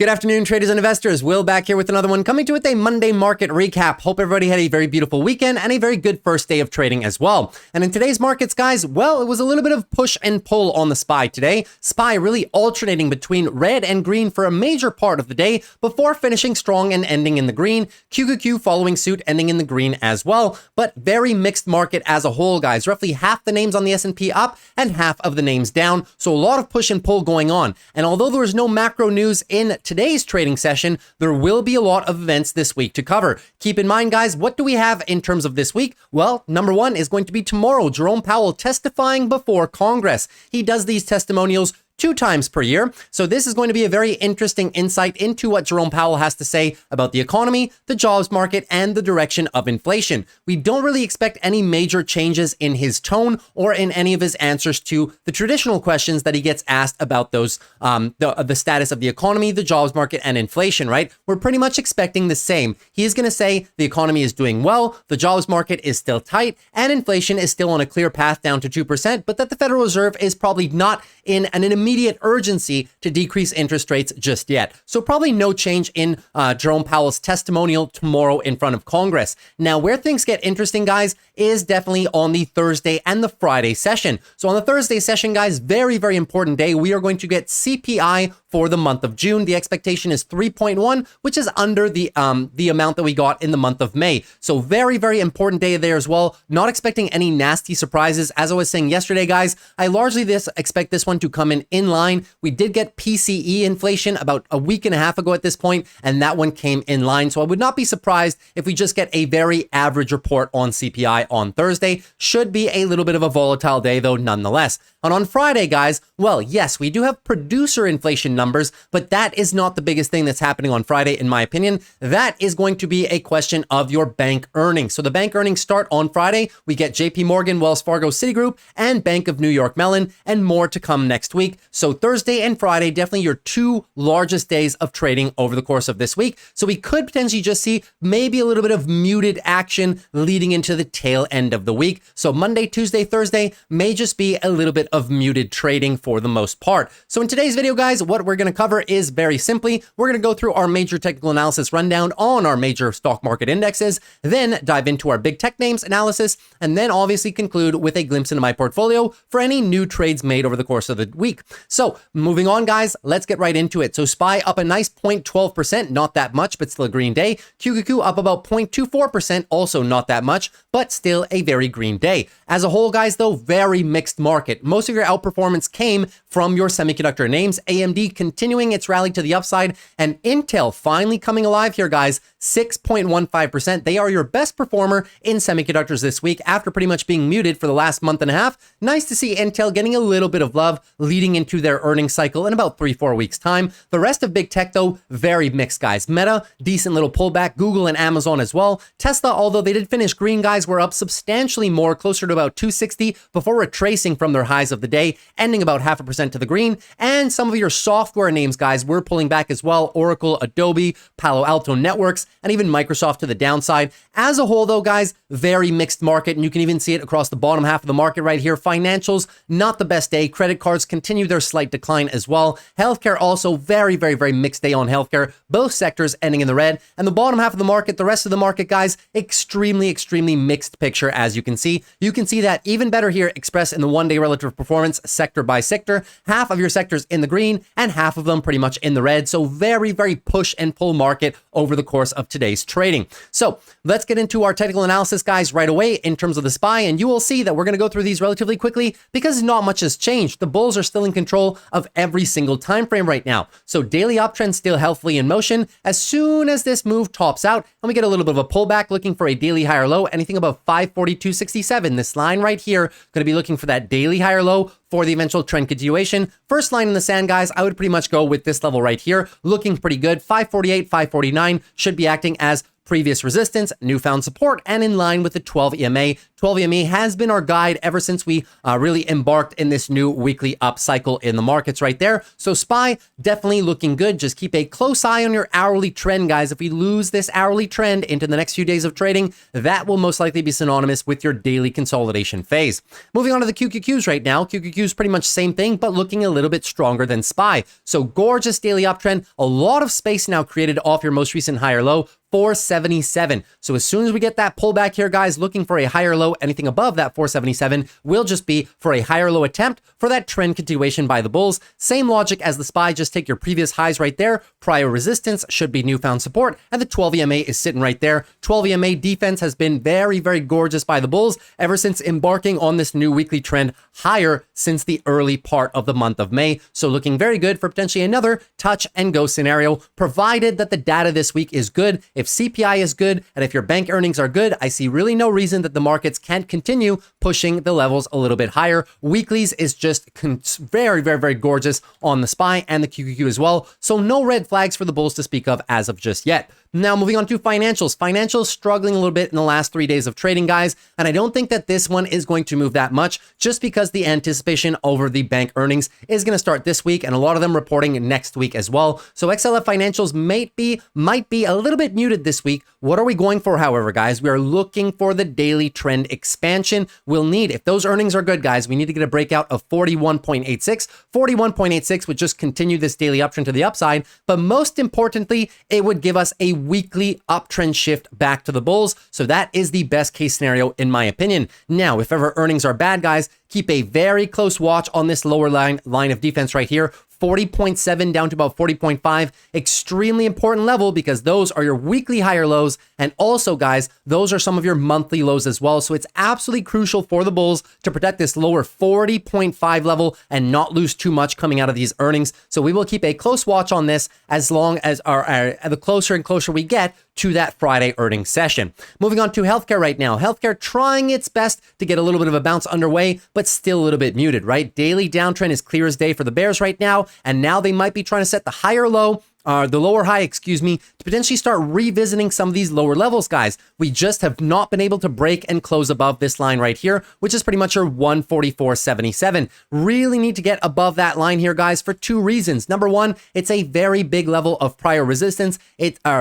Good afternoon, traders and investors. Will back here with another one, coming to you with a Monday market recap. Hope everybody had a very beautiful weekend and a very good first day of trading as well. And in today's markets, guys, well, it was a little bit of push and pull on the SPY today. SPY really alternating between red and green for a major part of the day before finishing strong and ending in the green. QQQ following suit, ending in the green as well. But very mixed market as a whole, guys. Roughly half the names on the S&P up and half of the names down. So a lot of push and pull going on. And although there was no macro news in today's trading session, there will be a lot of events this week to cover. Keep in mind, guys, what do we have in terms of this week? Well, number one is going to be tomorrow, Jerome Powell testifying before Congress. He does these testimonials 2 times per year. So this is going to be a very interesting insight into what Jerome Powell has to say about the economy, the jobs market, and the direction of inflation. We don't really expect any major changes in his tone or in any of his answers to the traditional questions that he gets asked about those, the status of the economy, the jobs market, and inflation, right? We're pretty much expecting the same. He is going to say the economy is doing well, the jobs market is still tight, and inflation is still on a clear path down to 2%, but that the Federal Reserve is probably not in an immediate urgency to decrease interest rates just yet. So probably no change in Jerome Powell's testimonial tomorrow in front of Congress. Now, where things get interesting, guys, is definitely on the Thursday and the Friday session. So on the Thursday session, guys, very, very important day. We are going to get CPI for the month of June. The expectation is 3.1, which is under the amount that we got in the month of May. So very, very important day there as well. Not expecting any nasty surprises. As I was saying yesterday, guys, I largely expect this one to come in line. We did get PCE inflation about a week and a half ago at this point, and that one came in line. So I would not be surprised if we just get a very average report on CPI on Thursday. Should be a little bit of a volatile day, though, nonetheless. And on Friday, guys, well, yes, we do have producer inflation numbers, but that is not the biggest thing that's happening on Friday, in my opinion. That is going to be a question of your bank earnings. So the bank earnings start on Friday. We get JP Morgan, Wells Fargo, Citigroup, and Bank of New York Mellon, and more to come next week. So Thursday and Friday, definitely your 2 largest days of trading over the course of this week. So we could potentially just see maybe a little bit of muted action leading into the tail end of the week. So Monday, Tuesday, Thursday may just be a little bit of muted trading for the most part. So in today's video, guys, what we're going to cover is very simply, we're going to go through our major technical analysis rundown on our major stock market indexes, then dive into our big tech names analysis, and then obviously conclude with a glimpse into my portfolio for any new trades made over the course of the week. So moving on, guys, let's get right into it. So SPY up a nice 0.12%, not that much, but still a green day. QQQ up about 0.24%, also not that much, but still a very green day. As a whole, guys, though, very mixed market. Most of your outperformance came from your semiconductor names. AMD continuing its rally to the upside, and Intel finally coming alive here, guys, 6.15%. They are your best performer in semiconductors this week after pretty much being muted for the last month and a half. Nice to see Intel getting a little bit of love leading into their earnings cycle in about 3-4 weeks time. The rest of big tech, though, very mixed, guys. Meta, decent little pullback. Google and Amazon as well. Tesla, although they did finish green, guys, were up substantially more, closer to about 260 before retracing from their highs of the day, ending about 0.5% to the green. And some of your software names, guys, were pulling back as well. Oracle, Adobe, Palo Alto Networks, and even Microsoft to the downside. As a whole, though, guys, very mixed market, and you can even see it across the bottom half of the market right here. Financials, not the best day. Credit cards continue their slight decline as well. Healthcare also very, very, very mixed day on healthcare. Both sectors ending in the red. And the bottom half of the market, the rest of the market, guys, extremely, extremely mixed picture, as you can see. You can see that even better here expressed in the one-day relative performance sector by sector. Half of your sectors in the green and half of them pretty much in the red. So very, very push and pull market over the course of today's trading. So let's get into our technical analysis, guys, right away in terms of the SPY, and you will see that we're going to go through these relatively quickly because not much has changed. The bulls are still in control of every single time frame right now. So daily uptrend still healthily in motion. As soon as this move tops out and we get a little bit of a pullback, looking for a daily higher low, anything above 542.67. This line right here, going to be looking for that daily higher low for the eventual trend continuation. First line in the sand, guys, I would pretty much go with this level right here, looking pretty good. 548, 549 should be acting as previous resistance, newfound support, and in line with the 12 EMA. 12 EMA has been our guide ever since we really embarked in this new weekly up cycle in the markets right there. So SPY definitely looking good. Just keep a close eye on your hourly trend, guys. If we lose this hourly trend into the next few days of trading, that will most likely be synonymous with your daily consolidation phase. Moving on to the QQQs right now. QQQ QQQ is pretty much same thing, but looking a little bit stronger than SPY. So gorgeous daily uptrend, a lot of space now created off your most recent higher low, 477. So as soon as we get that pullback here, guys, looking for a higher low, anything above that 477 will just be for a higher low attempt for that trend continuation by the bulls. Same logic as the SPY, just take your previous highs right there. Prior resistance should be newfound support, and the 12 EMA is sitting right there. 12 EMA defense has been very, very gorgeous by the bulls ever since embarking on this new weekly trend higher since the early part of the month of May. So looking very good for potentially another touch and go scenario, provided that the data this week is good. If CPI is good and if your bank earnings are good, I see really no reason that the markets can't continue pushing the levels a little bit higher. Weeklies is just very, very, very gorgeous on the SPY and the QQQ as well. So no red flags for the bulls to speak of as of just yet. Now, moving on to financials. Financials struggling a little bit in the last 3 days of trading, guys. And I don't think that this one is going to move that much just because the anticipation over the bank earnings is going to start this week and a lot of them reporting next week as well. So XLF financials might be a little bit muted this week. What are we going for, however, guys? We are looking for the daily trend expansion. We'll need, if those earnings are good, guys, we need to get a breakout of 41.86. 41.86 would just continue this daily uptrend to the upside. But most importantly, it would give us a weekly uptrend shift back to the bulls. So that is the best case scenario in my opinion. Now, if ever earnings are bad, guys, keep a very close watch on this lower line of defense right here. 40.7 down to about 40.5. Extremely important level because those are your weekly higher lows. And also, guys, those are some of your monthly lows as well. So it's absolutely crucial for the bulls to protect this lower 40.5 level and not lose too much coming out of these earnings. So we will keep a close watch on this as long as the closer and closer we get to that Friday earnings session. Moving on to healthcare right now. Healthcare trying its best to get a little bit of a bounce underway, but still a little bit muted, right? Daily downtrend is clear as day for the bears right now. And now they might be trying to set the higher low, the lower high, to potentially start revisiting some of these lower levels, guys. We just have not been able to break and close above this line right here, which is pretty much your 144.77. Really need to get above that line here, guys, for two reasons. Number one, it's a very big level of prior resistance.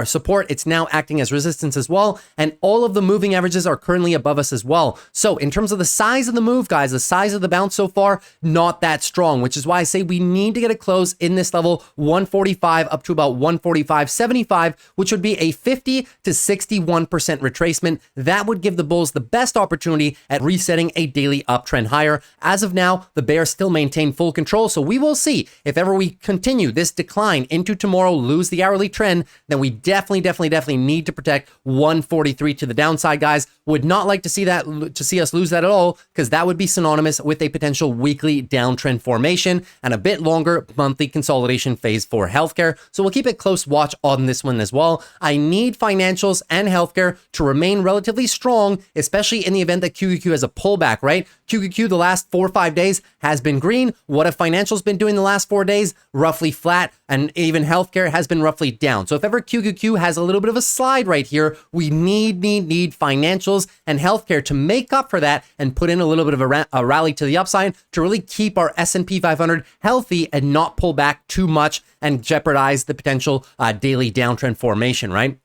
Support, it's now acting as resistance as well. And all of the moving averages are currently above us as well. So in terms of the size of the move, guys, the size of the bounce so far, not that strong, which is why I say we need to get a close in this level 145 up to about 145.75, which would be a 50 to 61% retracement. That would give the bulls the best opportunity at resetting a daily uptrend higher. As of now, the bears still maintain full control, so we will see if ever we continue this decline into tomorrow, lose the hourly trend, then we definitely need to protect 143 to the downside, guys. Would not like to see us lose that at all, because that would be synonymous with a potential weekly downtrend formation and a bit longer monthly consolidation phase for healthcare. So we'll keep a close watch on this one as well. I need financials and healthcare to remain relatively strong, especially in the event that QQQ has a pullback, right? QQQ the last 4 or 5 days has been green. What have financials been doing the last 4 days? Roughly flat, and even healthcare has been roughly down. So if ever QQQ has a little bit of a slide right here, we need financials and healthcare to make up for that and put in a little bit of a rally to the upside to really keep our S&P 500 healthy and not pull back too much and jeopardize the potential daily downtrend formation, right?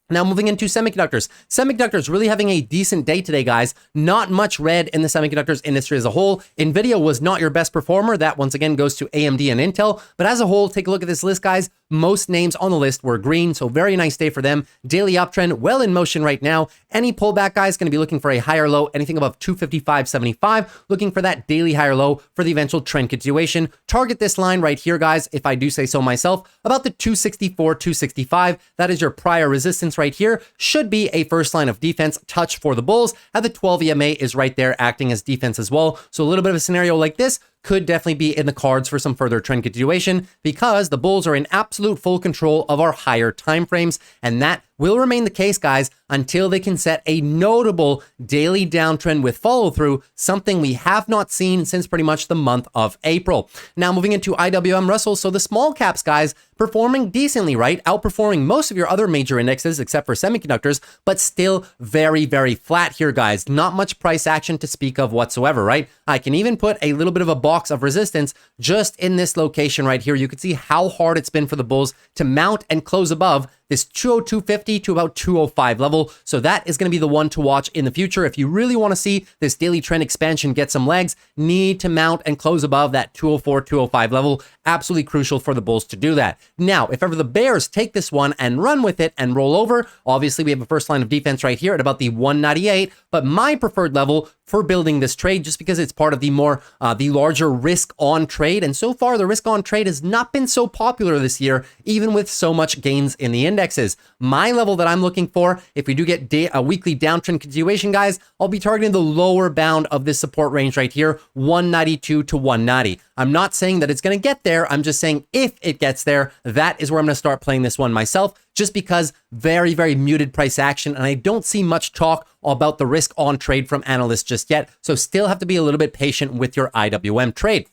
Now moving into semiconductors. Semiconductors really having a decent day today, guys. Not much red in the semiconductors industry as a whole. NVIDIA was not your best performer. That once again goes to AMD and Intel. But as a whole, take a look at this list, guys. Most names on the list were green, so very nice day for them. Daily uptrend well in motion right now. Any pullback, guys, going to be looking for a higher low, anything above 255.75, looking for that daily higher low for the eventual trend continuation. Target this line right here, guys, if I do say so myself, about the 264, 265. That is your prior resistance right here. Should be a first line of defense touch for the bulls, and the 12 EMA is right there acting as defense as well. So a little bit of a scenario like this could definitely be in the cards for some further trend continuation because the bulls are in absolute full control of our higher time frames, and that will remain the case, guys, until they can set a notable daily downtrend with follow through, something we have not seen since pretty much the month of April. Now moving into IWM Russell, so the small caps, guys, performing decently, right? Outperforming most of your other major indexes except for semiconductors, but still very, very flat here, guys. Not much price action to speak of whatsoever, right? I can even put a little bit of a box of resistance just in this location right here. You can see how hard it's been for the bulls to mount and close above this 202.50 to about 205 level. So that is going to be the one to watch in the future. If you really want to see this daily trend expansion get some legs, need to mount and close above that 204, 205 level. Absolutely crucial for the bulls to do that. Now, if ever the bears take this one and run with it and roll over, obviously we have a first line of defense right here at about the 198, but my preferred level for building this trade, just because it's part of the more, the larger risk on trade. And so far, the risk on trade has not been so popular this year, even with so much gains in the indexes. My level that I'm looking for, if we do get a weekly downtrend continuation, guys, I'll be targeting the lower bound of this support range right here, 192 to 190. I'm not saying that it's going to get there. I'm just saying if it gets there, that is where I'm going to start playing this one myself, just because very, very muted price action. And I don't see much talk about the risk on trade from analysts just yet. So still have to be a little bit patient with your IWM trade.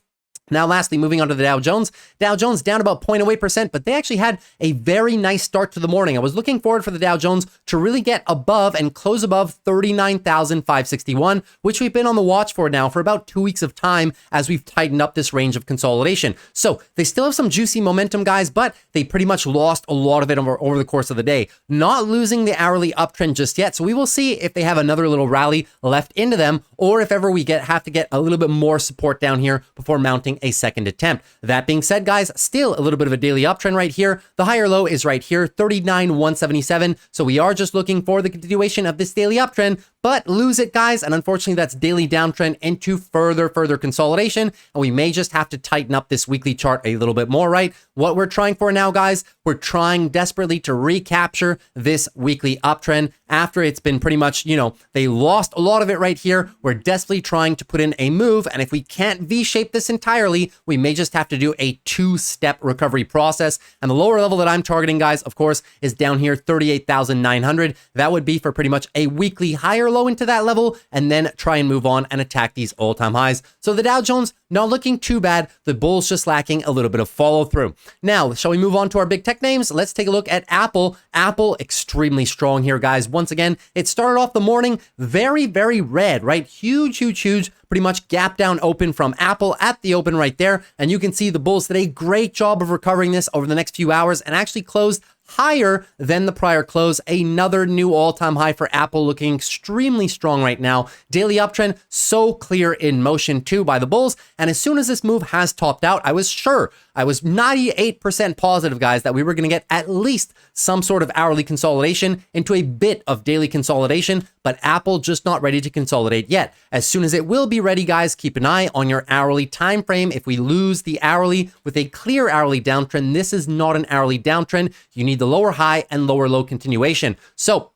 Now, lastly, moving on to the Dow Jones. Dow Jones down about 0.08%, but they actually had a very nice start to the morning. I was looking forward for the Dow Jones to really get above and close above 39,561, which we've been on the watch for now for about 2 weeks of time as we've tightened up this range of consolidation. So they still have some juicy momentum, guys, but they pretty much lost a lot of it over the course of the day. Not losing the hourly uptrend just yet. So we will see if they have another little rally left into them, or if ever we have to get a little bit more support down here before mounting a second attempt. That being said, guys, still a little bit of a daily uptrend right here. The higher low is right here, 39,177. So we are just looking for the continuation of this daily uptrend, but lose it, guys. And unfortunately, that's daily downtrend into further consolidation. And we may just have to tighten up this weekly chart a little bit more, right? What we're trying for now, guys, we're trying desperately to recapture this weekly uptrend after it's been pretty much, they lost a lot of it right here. We're desperately trying to put in a move. And if we can't V-shape this entirely, we may just have to do a two-step recovery process. And the lower level that I'm targeting, guys, of course, is down here, 38,900. That would be for pretty much a weekly higher low into that level, and then try and move on and attack these all-time highs. So the Dow Jones not looking too bad. The bulls just lacking a little bit of follow through. Now, shall we move on to our big tech names? Let's take a look at Apple. Apple extremely strong here, guys. Once again, it started off the morning very, very red, right? Huge, pretty much gap down open from Apple at the open right there. And you can see the bulls did a great job of recovering this over the next few hours and actually closed higher than the prior close. Another new all-time high for Apple, looking extremely strong right now. Daily uptrend so clear in motion too by the bulls. And as soon as this move has topped out, I was 98% positive, guys, that we were going to get at least some sort of hourly consolidation into a bit of daily consolidation, but Apple just not ready to consolidate yet. As soon as it will be ready, guys, keep an eye on your hourly time frame. If we lose the hourly with a clear hourly downtrend, this is not an hourly downtrend. You need the lower high and lower low continuation. So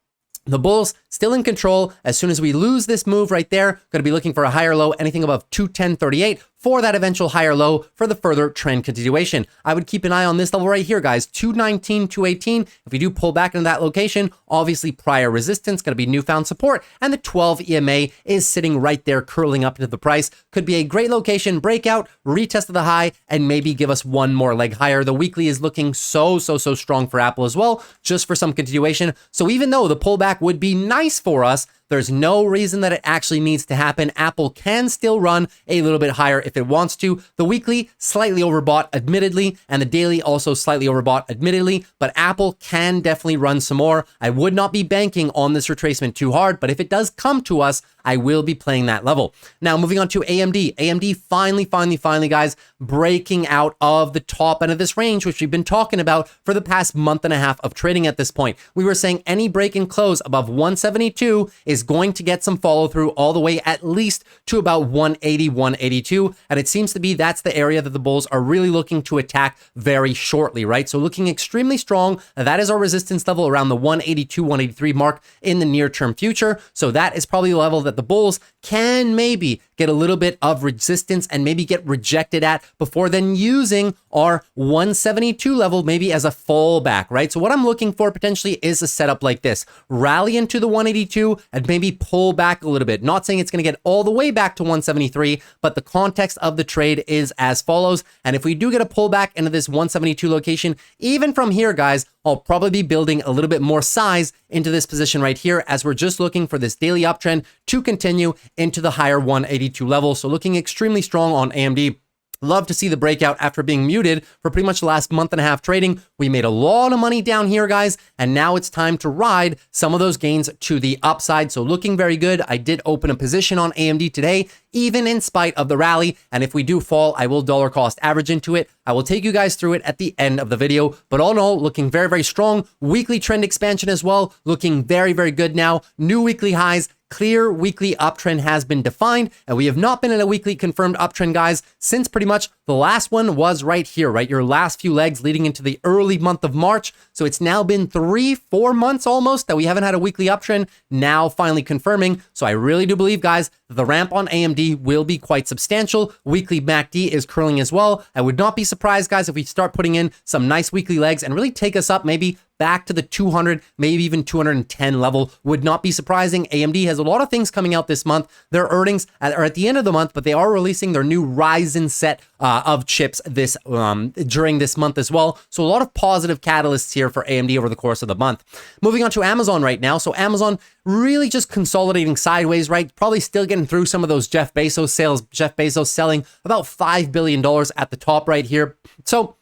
the bulls still in control. As soon as we lose this move right there, going to be looking for a higher low, anything above 210.38 for that eventual higher low for the further trend continuation. I would keep an eye on this level right here, guys, 219, 218. If we do pull back into that location, obviously prior resistance, going to be newfound support, and the 12 EMA is sitting right there curling up into the price. Could be a great location, breakout, retest of the high, and maybe give us one more leg higher. The weekly is looking so strong for Apple as well, just for some continuation. So even though the pullback would be nice for us, there's no reason that it actually needs to happen. Apple can still run a little bit higher if it wants to. The weekly, slightly overbought, admittedly, and the daily also slightly overbought, admittedly, but Apple can definitely run some more. I would not be banking on this retracement too hard, but if it does come to us, I will be playing that level. Now, moving on to AMD. AMD finally, guys, breaking out of the top end of this range, which we've been talking about for the past month and a half of trading at this point. We were saying any break and close above 172 is going to get some follow through all the way at least to about 180, 182. And it seems to be that's the area that the bulls are really looking to attack very shortly, right? So looking extremely strong. That is our resistance level around the 182, 183 mark in the near term future. So that is probably the level that the bulls can maybe get a little bit of resistance and maybe get rejected at before then using our 172 level maybe as a fallback, right? So what I'm looking for potentially is a setup like this. Rally into the 182 and maybe pull back a little bit. Not saying it's going to get all the way back to 173, but the context of the trade is as follows. And if we do get a pullback into this 172 location, even from here, guys, I'll probably be building a little bit more size into this position right here as we're just looking for this daily uptrend to continue into the higher 182 level. So looking extremely strong on AMD. Love to see the breakout after being muted for pretty much the last month and a half trading. We made a lot of money down here, guys, and now it's time to ride some of those gains to the upside. So looking very good. I did open a position on AMD today, even in spite of the rally. And if we do fall, I will dollar cost average into it. I will take you guys through it at the end of the video. But all in all, looking very, very strong. Weekly trend expansion as well, looking very, very good now. New weekly highs. Clear weekly uptrend has been defined, and we have not been in a weekly confirmed uptrend, guys, since pretty much the last one was right here, right? Your last few legs leading into the early month of March. So it's now been 3-4 months almost that we haven't had a weekly uptrend, now finally confirming. So I really do believe, guys, the ramp on AMD will be quite substantial. Weekly MACD is curling as well. I would not be surprised, guys, if we start putting in some nice weekly legs and really take us up maybe back to the 200, maybe even 210 level. Would not be surprising. AMD has a lot of things coming out this month. Their earnings are at the end of the month, but they are releasing their new Ryzen set of chips this during this month as well. So a lot of positive catalysts here for AMD over the course of the month. Moving on to Amazon right now. So Amazon really just consolidating sideways, right? Probably still getting through some of those Jeff Bezos sales. Jeff Bezos selling about $5 billion at the top right here. So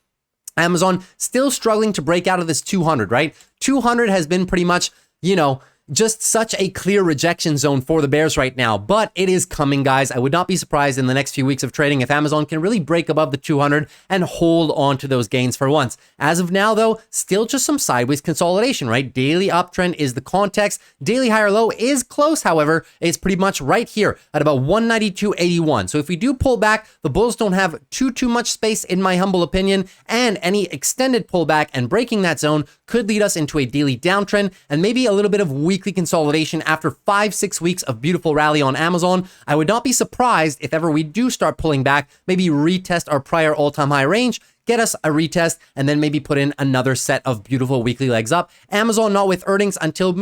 Amazon still struggling to break out of this 200, right? 200 has been pretty much, just such a clear rejection zone for the bears right now, but it is coming, guys. I would not be surprised in the next few weeks of trading if Amazon can really break above the 200 and hold on to those gains for once. As of now, though, still just some sideways consolidation, right? Daily uptrend is the context. Daily higher low is close, however. It's pretty much right here at about 192.81. So if we do pull back, the bulls don't have too much space, in my humble opinion, and any extended pullback and breaking that zone could lead us into a daily downtrend and maybe a little bit of weekly consolidation after 5-6 weeks of beautiful rally on Amazon. I would not be surprised if ever we do start pulling back, maybe retest our prior all-time high range, get us a retest, and then maybe put in another set of beautiful weekly legs up. Amazon not with earnings until,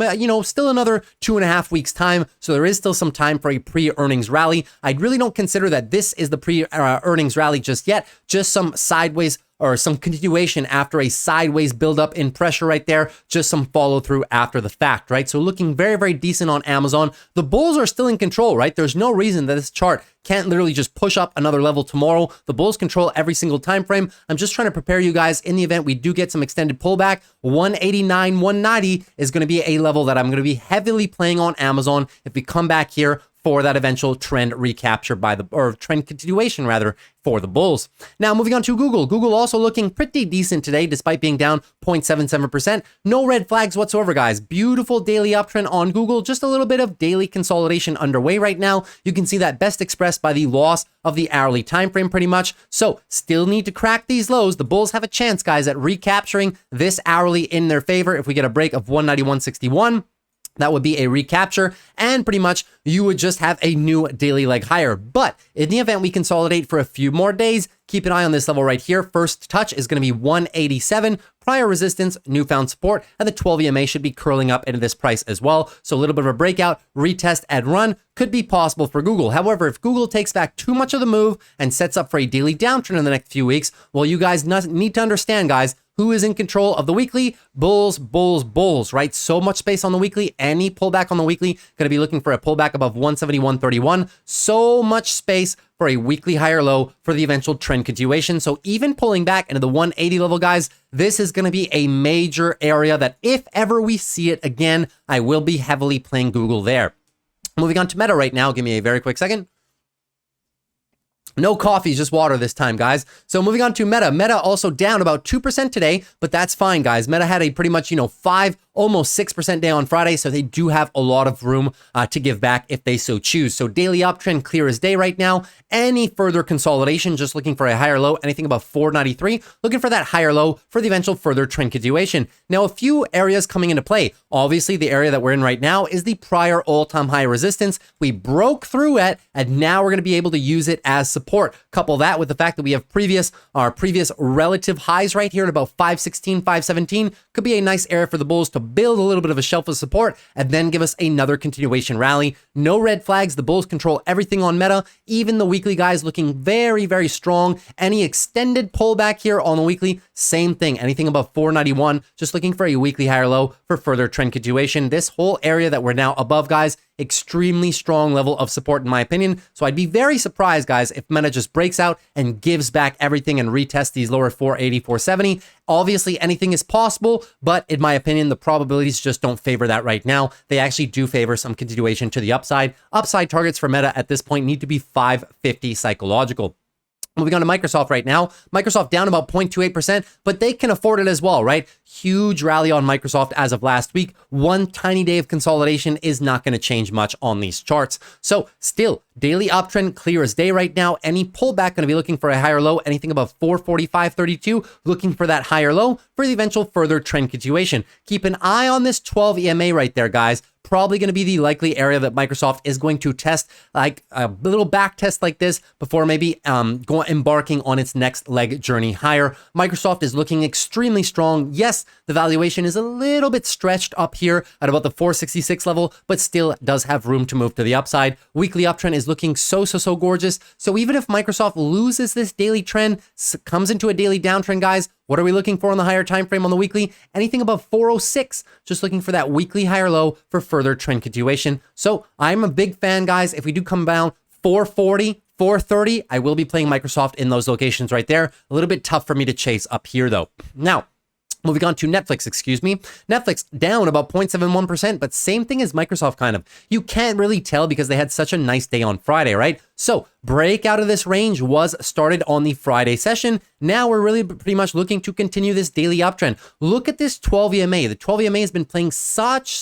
still another 2.5 weeks time. So there is still some time for a pre-earnings rally. I really don't consider that this is the pre-earnings rally just yet, just some sideways or some continuation after a sideways buildup in pressure right there, just some follow through after the fact, right? So looking very, very decent on Amazon. The bulls are still in control, right? There's no reason that this chart can't literally just push up another level tomorrow. The bulls control every single time frame. I'm just trying to prepare you guys in the event we do get some extended pullback. 189, 190 is going to be a level that I'm going to be heavily playing on Amazon if we come back here for that eventual trend recapture or trend continuation rather, for the bulls. Now moving on to Google. Google also looking pretty decent today despite being down 0.77%. No red flags whatsoever, guys. Beautiful daily uptrend on Google. Just a little bit of daily consolidation underway right now. You can see that best expressed by the loss of the hourly time frame pretty much. So still need to crack these lows. The bulls have a chance, guys, at recapturing this hourly in their favor. If we get a break of 191.61, that would be a recapture, and pretty much you would just have a new daily leg higher. But in the event we consolidate for a few more days, keep an eye on this level right here. First touch is going to be 187. Prior resistance, newfound support, and the 12 EMA should be curling up into this price as well. So a little bit of a breakout, retest, and run could be possible for Google. However, if Google takes back too much of the move and sets up for a daily downtrend in the next few weeks, well, you guys need to understand, guys, who is in control of the weekly? Bulls, bulls, bulls, right? So much space on the weekly. Any pullback on the weekly, going to be looking for a pullback above 171.31. So much space for a weekly higher low for the eventual trend continuation. So even pulling back into the 180 level, guys, this is going to be a major area that if ever we see it again, I will be heavily playing Google there. Moving on to Meta right now. Give me a very quick second. No coffee, just water this time, guys. So moving on to Meta. Meta also down about 2% today, but that's fine, guys. Meta had a pretty much, almost 6% day on Friday, so they do have a lot of room to give back if they so choose. So daily uptrend clear as day right now. Any further consolidation, just looking for a higher low, anything above 493, looking for that higher low for the eventual further trend continuation. Now, a few areas coming into play. Obviously, the area that we're in right now is the prior all-time high resistance. We broke through it, and now we're going to be able to use it as support. Couple that with the fact that we have our previous relative highs right here at about 516, 517. Could be a nice area for the bulls to build a little bit of a shelf of support and then give us another continuation rally. No red flags. The bulls control everything on Meta. Even the weekly guys looking very, very strong. Any extended pullback here on the weekly same thing. Anything above 491, just looking for a weekly higher low for further trend continuation. This whole area that we're now above, guys, extremely strong level of support in my opinion. So I'd be very surprised, guys, if Meta just breaks out and gives back everything and retests these lower 480, 470. Obviously, anything is possible, but in my opinion, the probabilities just don't favor that right now. They actually do favor some continuation to the upside. Upside targets for Meta at this point need to be 550 psychological. Moving on to Microsoft right now. Microsoft down about 0.28%, but they can afford it as well, right? Huge rally on Microsoft as of last week. One tiny day of consolidation is not going to change much on these charts. So still, daily uptrend clear as day right now. Any pullback going to be looking for a higher low, anything above 445.32, looking for that higher low for the eventual further trend continuation. Keep an eye on this 12 EMA right there, guys. Probably going to be the likely area that Microsoft is going to test, like a little back test like this before maybe embarking on its next leg journey higher. Microsoft is looking extremely strong. Yes, the valuation is a little bit stretched up here at about the 466 level, but still does have room to move to the upside. Weekly uptrend is looking so gorgeous. So even if Microsoft loses this daily trend, comes into a daily downtrend, guys, what are we looking for on the higher time frame on the weekly? Anything above 406, just looking for that weekly higher low for further trend continuation. So I'm a big fan, guys. If we do come down 440, 430, I will be playing Microsoft in those locations right there. A little bit tough for me to chase up here though. Now, moving on to Netflix, excuse me. Netflix down about 0.71%, but same thing as Microsoft kind of. You can't really tell because they had such a nice day on Friday, right? So break out of this range was started on the Friday session. Now we're really pretty much looking to continue this daily uptrend. Look at this 12 EMA. The 12 EMA has been playing such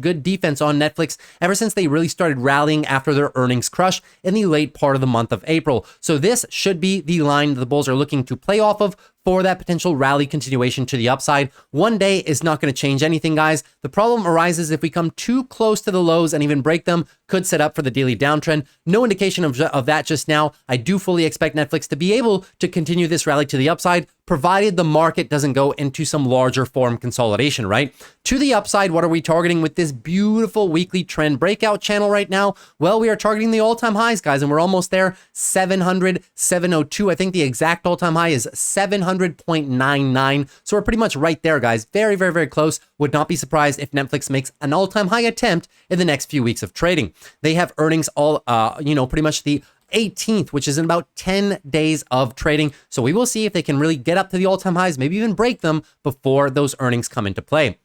good defense on Netflix ever since they really started rallying after their earnings crush in the late part of the month of April. So this should be the line the bulls are looking to play off of for that potential rally continuation to the upside. One day is not going to change anything, guys. The problem arises if we come too close to the lows and even break them, could set up for the daily downtrend. No indication of that just now. I do fully expect Netflix to be able to continue this rally to the upside, provided the market doesn't go into some larger form consolidation, right? To the upside, what are we targeting with this beautiful weekly trend breakout channel right now? Well, we are targeting the all-time highs, guys, and we're almost there. 700, 702. I think the exact all-time high is 700.99. So we're pretty much right there, guys. Very close. Would not be surprised if Netflix makes an all-time high attempt in the next few weeks of trading. They have earnings all, pretty much the 18th, which is in about 10 days of trading. So we will see if they can really get up to the all-time highs, maybe even break them before those earnings come into play.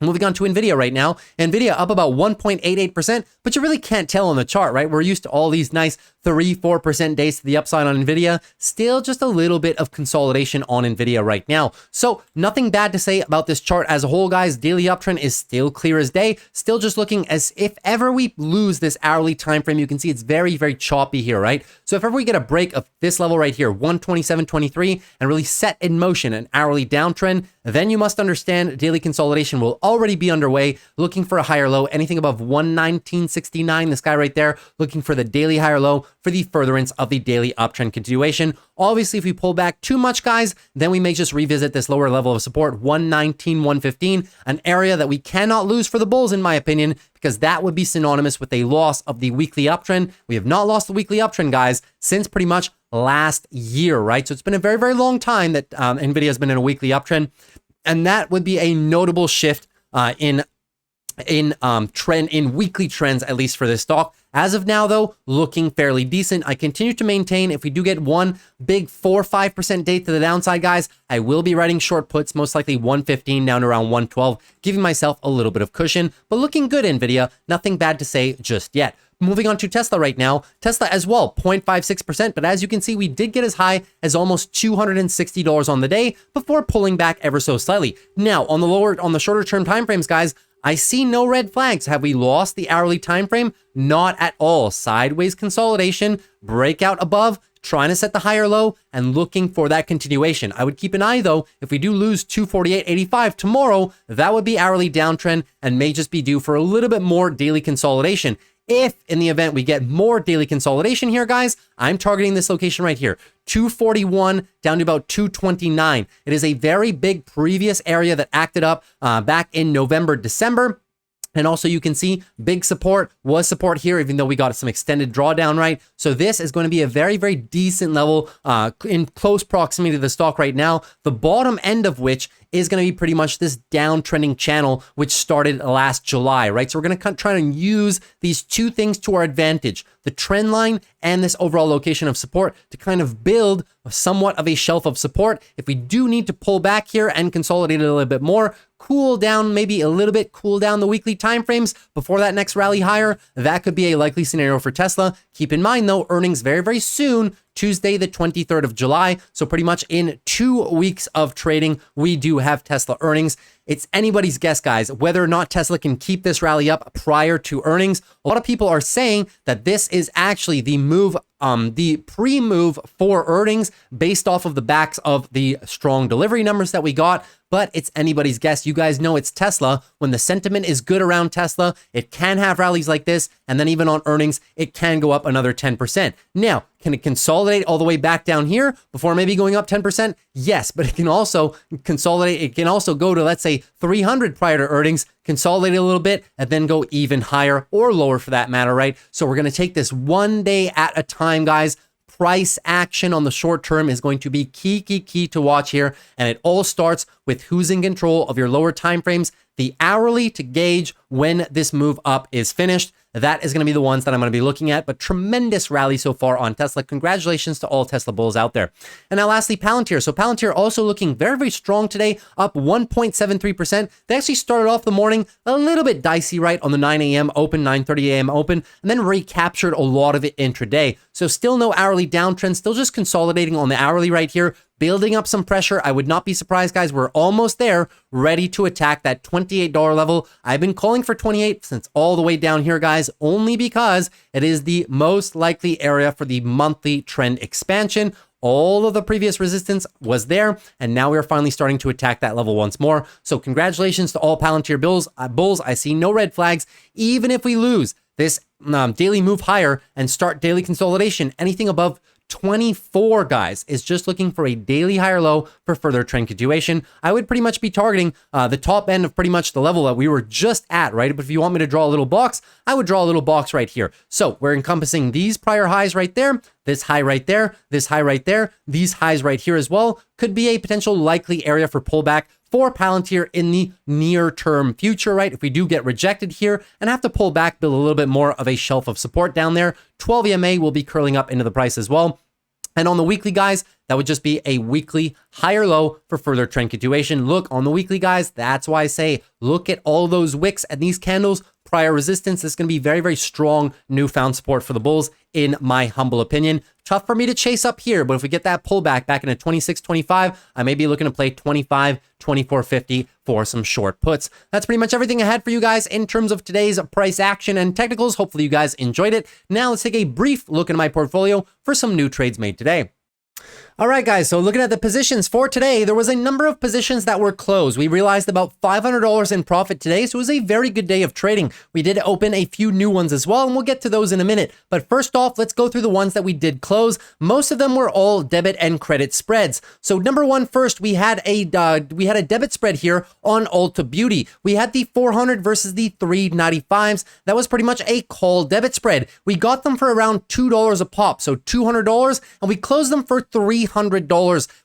Moving on to NVIDIA right now. NVIDIA up about 1.88%, but you really can't tell on the chart, right? We're used to all these nice 3-4% days to the upside on NVIDIA. Still just a little bit of consolidation on NVIDIA right now. So nothing bad to say about this chart as a whole, guys. Daily uptrend is still clear as day. Still just looking as if ever we lose this hourly time frame, you can see it's very choppy here, right? So if ever we get a break of this level right here, 127.23, and really set in motion an hourly downtrend, then you must understand daily consolidation will already be underway, looking for a higher low, anything above 119.69, this guy right there, looking for the daily higher low for the furtherance of the daily uptrend continuation. Obviously, if we pull back too much, guys, then we may just revisit this lower level of support, 119, 115, an area that we cannot lose for the bulls, in my opinion, because that would be synonymous with a loss of the weekly uptrend. We have not lost the weekly uptrend, guys, since pretty much last year, right? So it's been a very long time that NVIDIA has been in a weekly uptrend, and that would be a notable shift in weekly trends, at least for this stock. As of now, though, looking fairly decent. I continue to maintain if we do get one big 4-5% day to the downside, guys, I will be writing short puts, most likely 115 down to around 112, giving myself a little bit of cushion, but looking good, NVIDIA. Nothing bad to say just yet. Moving on to Tesla right now. Tesla as well, 0.56%, but as you can see, we did get as high as almost $260 on the day before pulling back ever so slightly. Now, on the shorter term timeframes, guys, I see no red flags. Have we lost the hourly time frame? Not at all. Sideways consolidation, breakout above, trying to set the higher low and looking for that continuation. I would keep an eye though, if we do lose 248.85 tomorrow, that would be hourly downtrend and may just be due for a little bit more daily consolidation. If in the event we get more daily consolidation here, guys, I'm targeting this location right here, 241 down to about 229. It is a very big previous area that acted up back in November, December. And also you can see big support was support here, even though we got some extended drawdown, right? So this is going to be a very, very decent level in close proximity to the stock right now, the bottom end of which is going to be pretty much this downtrending channel, which started last July, right? So we're going to try and use these two things to our advantage, the trend line and this overall location of support, to kind of build somewhat of a shelf of support. If we do need to pull back here and consolidate a little bit more, cool down, maybe a little bit, cool down the weekly timeframes before that next rally higher, that could be a likely scenario for Tesla. Keep in mind though, earnings very, very soon, Tuesday, the 23rd of July. So pretty much in 2 weeks of trading, we do have Tesla earnings. It's anybody's guess, guys, whether or not Tesla can keep this rally up prior to earnings. A lot of people are saying that this is actually the move, the pre-move for earnings based off of the backs of the strong delivery numbers that we got. But it's anybody's guess. You guys know it's Tesla. When the sentiment is good around Tesla, it can have rallies like this. And then even on earnings, it can go up another 10%. Now, can it consolidate all the way back down here before maybe going up 10%? Yes, but it can also consolidate. It can also go to, let's say, 300 prior to earnings, consolidate a little bit, and then go even higher or lower for that matter, right? So we're going to take this one day at a time, guys. Price action on the short term is going to be key to watch here. And it all starts with who's in control of your lower time frames, the hourly to gauge when this move up is finished. That is going to be the ones that I'm going to be looking at, but tremendous rally so far on Tesla. Congratulations to all Tesla bulls out there. And now lastly, Palantir. So Palantir also looking very, very strong today, up 1.73%. They actually started off the morning a little bit dicey, right, on the 9 a.m. open, 9:30 a.m. open, and then recaptured a lot of it intraday. So still no hourly downtrend, still just consolidating on the hourly right here, building up some pressure. I would not be surprised, guys. We're almost there, ready to attack that $28 level. I've been calling for 28 since all the way down here, guys, only because it is the most likely area for the monthly trend expansion. All of the previous resistance was there, and now we're finally starting to attack that level once more. So congratulations to all Palantir bulls. I see no red flags. Even if we lose this daily move higher and start daily consolidation, anything above 24, guys, is just looking for a daily higher low for further trend continuation. I would pretty much be targeting the top end of pretty much the level that we were just at, right? But if you want me to draw a little box, I would draw a little box right here. So we're encompassing these prior highs right there, this high right there, this high right there, these highs right here as well. Could be a potential likely area for pullback for Palantir in the near term future, right? If we do get rejected here and have to pull back, build a little bit more of a shelf of support down there, 12 EMA will be curling up into the price as well. And on the weekly, guys, that would just be a weekly higher low for further trend continuation. Look, on the weekly, guys, that's why I say look at all those wicks and these candles, prior resistance. This is going to be very, very strong newfound support for the bulls, in my humble opinion. Tough for me to chase up here, but if we get that pullback back into 26.25, I may be looking to play 25, 24.50 for some short puts. That's pretty much everything I had for you guys in terms of today's price action and technicals. Hopefully you guys enjoyed it. Now let's take a brief look at my portfolio for some new trades made today. All right, guys, so looking at the positions for today, there was a number of positions that were closed. We realized about $500 in profit today, so it was a very good day of trading. We did open a few new ones as well, and we'll get to those in a minute. But first off, let's go through the ones that we did close. Most of them were all debit and credit spreads. So number one, first, we had a debit spread here on Ulta Beauty. We had the 400 versus the 395s. That was pretty much a call debit spread. We got them for around $2 a pop, so $200, and we closed them for $300.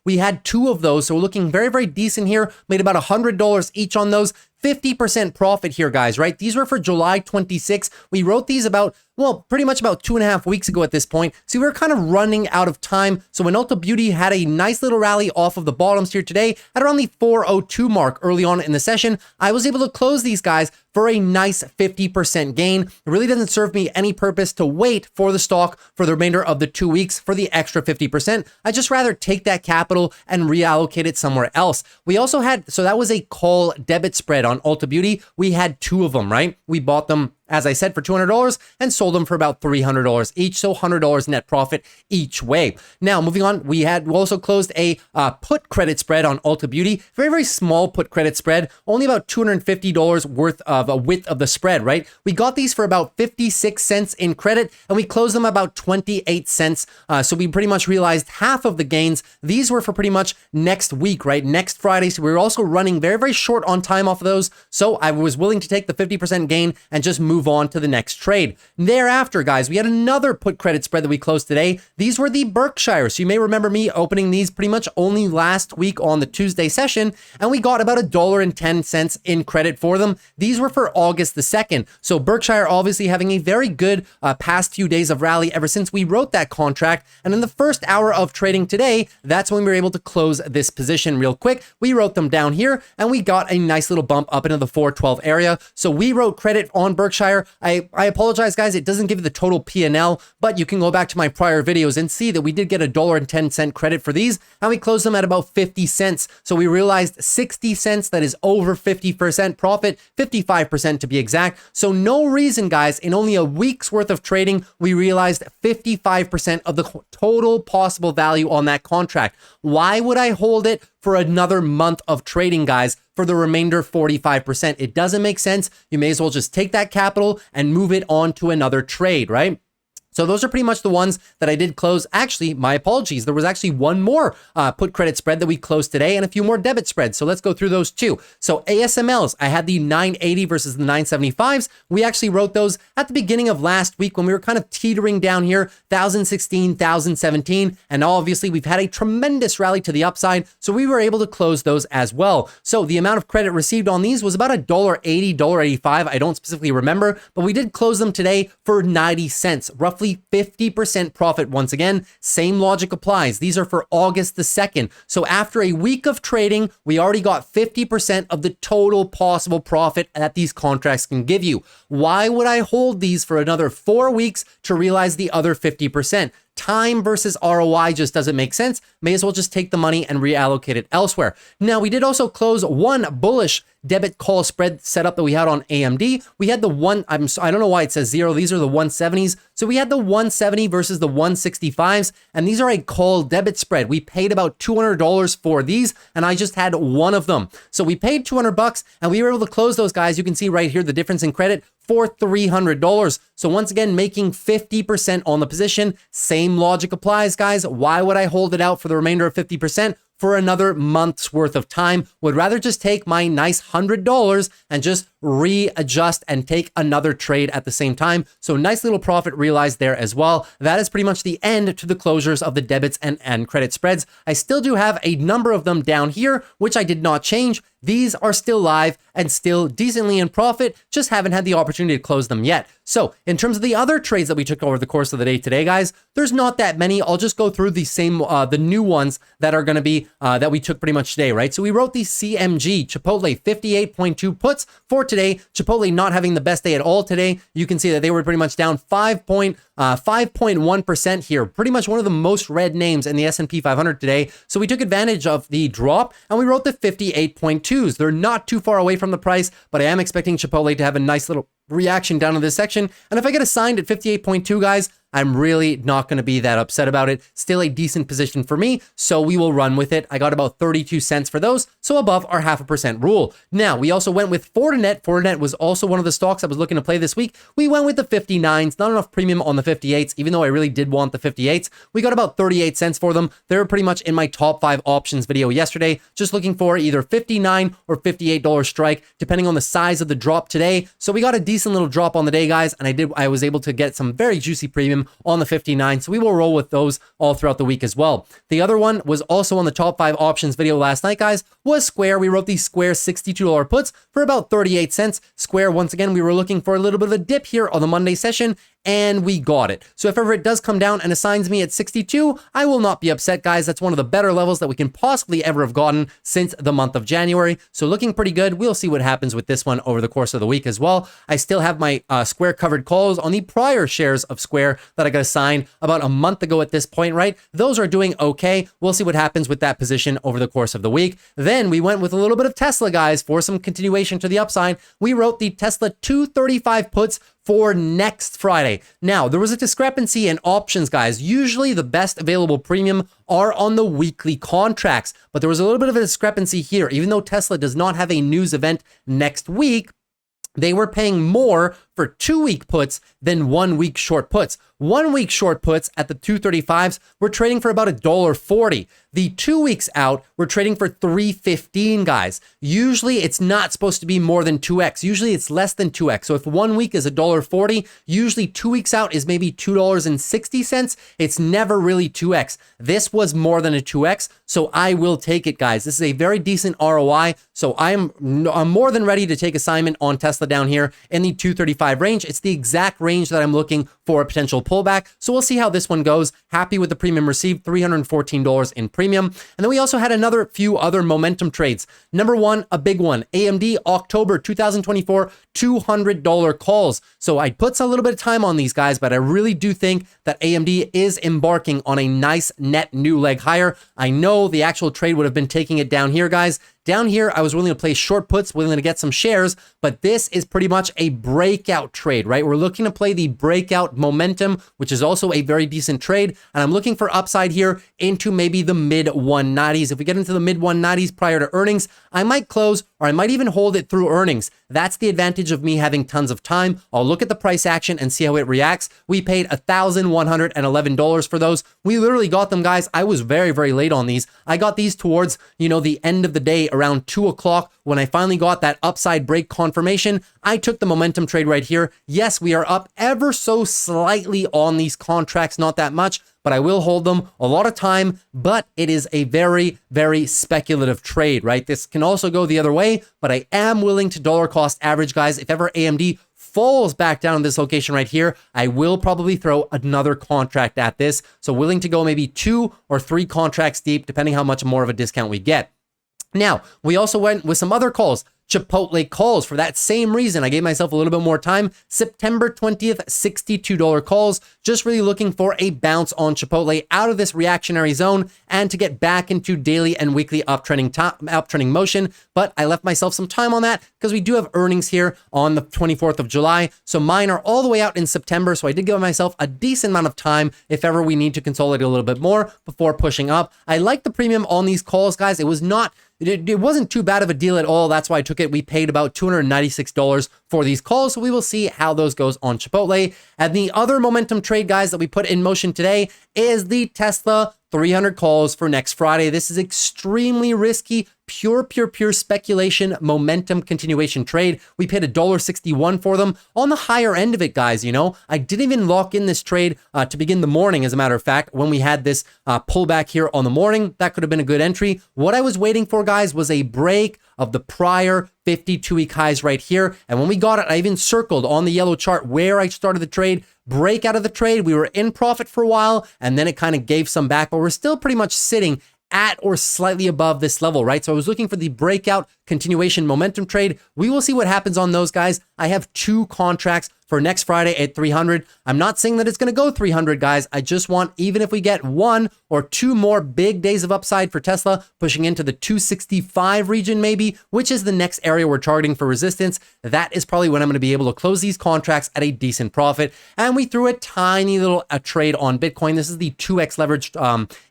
We had two of those, so we're looking very, very decent here. Made about $100 each on those. 50% profit here, guys, right? These were for July 26. We wrote these about, well, pretty much about 2.5 weeks ago at this point. So we were kind of running out of time. So when Ulta Beauty had a nice little rally off of the bottoms here today at around the 402 mark early on in the session, I was able to close these guys for a nice 50% gain. It really doesn't serve me any purpose to wait for the stock for the remainder of the 2 weeks for the extra 50%. I'd just rather take that capital and reallocate it somewhere else. We also had, so that was a call debit spread on Ulta Beauty. We had two of them, right? We bought them as I said, for $200 and sold them for about $300 each. So $100 net profit each way. Now, moving on, we also closed a put credit spread on Ulta Beauty. Very, very small put credit spread, only about $250 worth of a width of the spread, right? We got these for about 56 cents in credit and we closed them about 28 cents. So we pretty much realized half of the gains. These were for pretty much next week, right? Next Friday. So we were also running very, very short on time off of those. So I was willing to take the 50% gain and just move on to the next trade. Thereafter, guys, we had another put credit spread that we closed today. These were the Berkshire. So you may remember me opening these pretty much only last week on the Tuesday session, and we got about $1.10 in credit for them. These were for August the 2nd. So Berkshire obviously having a very good past few days of rally ever since we wrote that contract. And in the first hour of trading today, that's when we were able to close this position real quick. We wrote them down here and we got a nice little bump up into the 412 area. So we wrote credit on Berkshire. I apologize, guys. It doesn't give you the total P&L, but you can go back to my prior videos and see that we did get $1.10 credit for these, and we closed them at about 50 cents. So we realized 60 cents. That is over 50% profit, 55% to be exact. So no reason, guys, in only a week's worth of trading, we realized 55% of the total possible value on that contract. Why would I hold it for another month of trading, guys, for the remainder 45%? It doesn't make sense. You may as well just take that capital and move it on to another trade, right? So those are pretty much the ones that I did close. Actually, my apologies. There was actually one more put credit spread that we closed today and a few more debit spreads. So let's go through those too. So ASMLs, I had the 980 versus the 975s. We actually wrote those at the beginning of last week when we were kind of teetering down here, 1016, 1017. And obviously we've had a tremendous rally to the upside. So we were able to close those as well. So the amount of credit received on these was about $1.80, $1.85. I don't specifically remember, but we did close them today for 90 cents, roughly 50% profit. Once again, same logic applies. These are for August the 2nd. So after a week of trading, we already got 50% of the total possible profit that these contracts can give you. Why would I hold these for another 4 weeks to realize the other 50%? Time versus ROI just doesn't make sense. May as well just take the money and reallocate it elsewhere. Now, we did also close one bullish debit call spread setup that we had on AMD. We had the I don't know why it says 0. These are the 170s. So we had the 170 versus the 165s, and these are a call debit spread. We paid about $200 for these, and I just had one of them. So we paid $200 and we were able to close those, guys. You can see right here the difference in credit for $300. So once again, making 50% on the position. Same logic applies, guys. Why would I hold it out for the remainder of 50%? For another month's worth of time? Would rather just take my nice $100 and just readjust and take another trade at the same time. So nice little profit realized there as well. That is pretty much the end to the closures of the debits and credit spreads. I still do have a number of them down here, which I did not change. These are still live and still decently in profit, just haven't had the opportunity to close them yet. So in terms of the other trades that we took over the course of the day today, guys, there's not that many. I'll just go through the new ones that are going to be, that we took pretty much today, right? So we wrote the CMG, Chipotle, 58.2 puts for today. Chipotle not having the best day at all today. You can see that they were pretty much down 5.1% here. Pretty much one of the most read names in the S&P 500 today. So we took advantage of the drop and we wrote the 58.2s. They're not too far away from the price, but I am expecting Chipotle to have a nice little reaction down to this section. And if I get assigned at 58.2, guys, I'm really not going to be that upset about it. Still a decent position for me, so we will run with it. I got about 32 cents for those, so above our 0.5% rule. Now, we also went with Fortinet. Fortinet was also one of the stocks I was looking to play this week. We went with the 59s, not enough premium on the 58s, even though I really did want the 58s. We got about 38 cents for them. They were pretty much in my top 5 options video yesterday, just looking for either $59 or $58 strike, depending on the size of the drop today. So we got a decent little drop on the day, guys, and I was able to get some very juicy premium on the 59, so we will roll with those all throughout the week as well. The other one was also on the top 5 options video last night, guys, was Square. We wrote the Square $62 puts for about 38 cents. Square, once again, we were looking for a little bit of a dip here on the Monday session, and we got it. So if ever it does come down and assigns me at 62, I will not be upset, guys. That's one of the better levels that we can possibly ever have gotten since the month of January. So looking pretty good. We'll see what happens with this one over the course of the week as well. I still have my Square covered calls on the prior shares of Square that I got assigned about a month ago at this point, right? Those are doing okay. We'll see what happens with that position over the course of the week. Then we went with a little bit of Tesla, guys, for some continuation to the upside. We wrote the Tesla 235 puts for next Friday. Now, there was a discrepancy in options, guys. Usually the best available premium are on the weekly contracts, but there was a little bit of a discrepancy here. Even though Tesla does not have a news event next week, they were paying more for 2-week puts than 1-week short puts. 1-week short puts at the 235s were trading for about $1.40. The 2 weeks out, we're trading for $3.15, guys. Usually it's not supposed to be more than 2x. Usually it's less than 2x. So if 1 week is $1.40, usually 2 weeks out is maybe $2.60. It's never really 2x. This was more than a 2x, so I will take it, guys. This is a very decent ROI, so I'm more than ready to take assignment on Tesla down here in the 235 range. It's the exact range that I'm looking for a potential pullback. So we'll see how this one goes. Happy with the premium received, $314 in premium. And then we also had another few other momentum trades. Number one, a big one, AMD October 2024, $200 calls. So I put a little bit of time on these guys, but I really do think that AMD is embarking on a nice net new leg higher. I know the actual trade would have been taking it down here, guys. Down here, I was willing to play short puts, willing to get some shares, but this is pretty much a breakout trade, right? We're looking to play the breakout momentum, which is also a very decent trade. And I'm looking for upside here into maybe the mid 190s. If we get into the mid 190s prior to earnings, I might close or I might even hold it through earnings. That's the advantage of me having tons of time. I'll look at the price action and see how it reacts. We paid $1,111 for those. We literally got them, guys. I was very, very late on these. I got these towards, the end of the day, around 2 o'clock, when I finally got that upside break confirmation. I took the momentum trade right here. Yes, we are up ever so slightly on these contracts, not that much, but I will hold them a lot of time. But it is a very, very speculative trade, right? This can also go the other way, but I am willing to dollar cost average, guys. If ever AMD falls back down to this location right here, I will probably throw another contract at this. So willing to go maybe 2 or 3 contracts deep, depending how much more of a discount we get. Now, we also went with some other calls, Chipotle calls. For that same reason, I gave myself a little bit more time. September 20th, $62 calls. Just really looking for a bounce on Chipotle out of this reactionary zone and to get back into daily and weekly uptrending motion. But I left myself some time on that because we do have earnings here on the 24th of July. So mine are all the way out in September. So I did give myself a decent amount of time if ever we need to consolidate a little bit more before pushing up. I like the premium on these calls, guys. It wasn't too bad of a deal at all. That's why I took it. We paid about $296 for these calls. So we will see how those goes on Chipotle. And the other momentum trade, guys, that we put in motion today is the Tesla 300 calls for next Friday. This is extremely risky, pure speculation, momentum continuation trade. We paid $1.61 for them on the higher end of it, guys. I didn't even lock in this trade to begin the morning. As a matter of fact, when we had this pullback here on the morning, that could have been a good entry. What I was waiting for, guys, was a break of the prior 52-week highs right here. And when we got it, I even circled on the yellow chart where I started the trade. Break out of the trade. We were in profit for a while, and then it kind of gave some back, but we're still pretty much sitting at or slightly above this level, right? So I was looking for the breakout continuation momentum trade. We will see what happens on those, guys. I have 2 contracts for next Friday at 300. I'm not saying that it's going to go 300, guys. I just want, even if we get 1 or 2 more big days of upside for Tesla, pushing into the 265 region maybe, which is the next area we're targeting for resistance, that is probably when I'm going to be able to close these contracts at a decent profit. And we threw a tiny little trade on Bitcoin. This is the 2x leveraged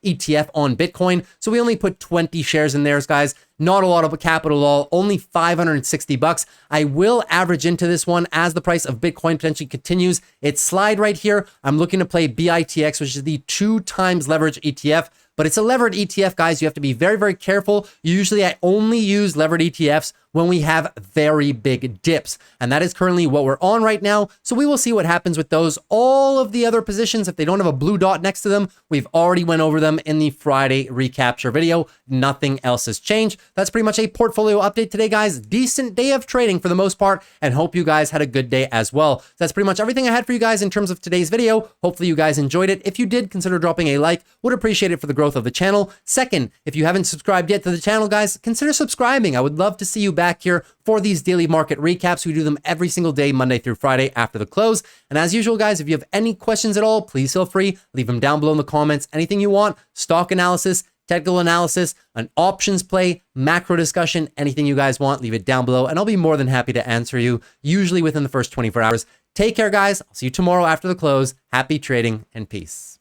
ETF on Bitcoin. So we only put 20 shares in there, guys. Not a lot of capital at all, only $560. I will average into this one as the price of Bitcoin potentially continues its slide right here. I'm looking to play BITX, which is the 2 times leverage ETF, but it's a levered ETF, guys. You have to be very, very careful. Usually I only use levered ETFs when we have very big dips. And that is currently what we're on right now. So we will see what happens with those. All of the other positions, if they don't have a blue dot next to them, we've already went over them in the Friday recapture video. Nothing else has changed. That's pretty much a portfolio update today, guys. Decent day of trading for the most part, and hope you guys had a good day as well. That's pretty much everything I had for you guys in terms of today's video. Hopefully you guys enjoyed it. If you did, consider dropping a like. Would appreciate it for the growth of the channel. Second, if you haven't subscribed yet to the channel, guys, consider subscribing. I would love to see you back here for these daily market recaps. We do them every single day, Monday through Friday after the close. And as usual, guys, if you have any questions at all, please feel free, leave them down below in the comments. Anything you want, stock analysis, technical analysis, an options play, macro discussion, anything you guys want, leave it down below, and I'll be more than happy to answer you, usually within the first 24 hours. Take care, guys. I'll see you tomorrow after the close. Happy trading and peace.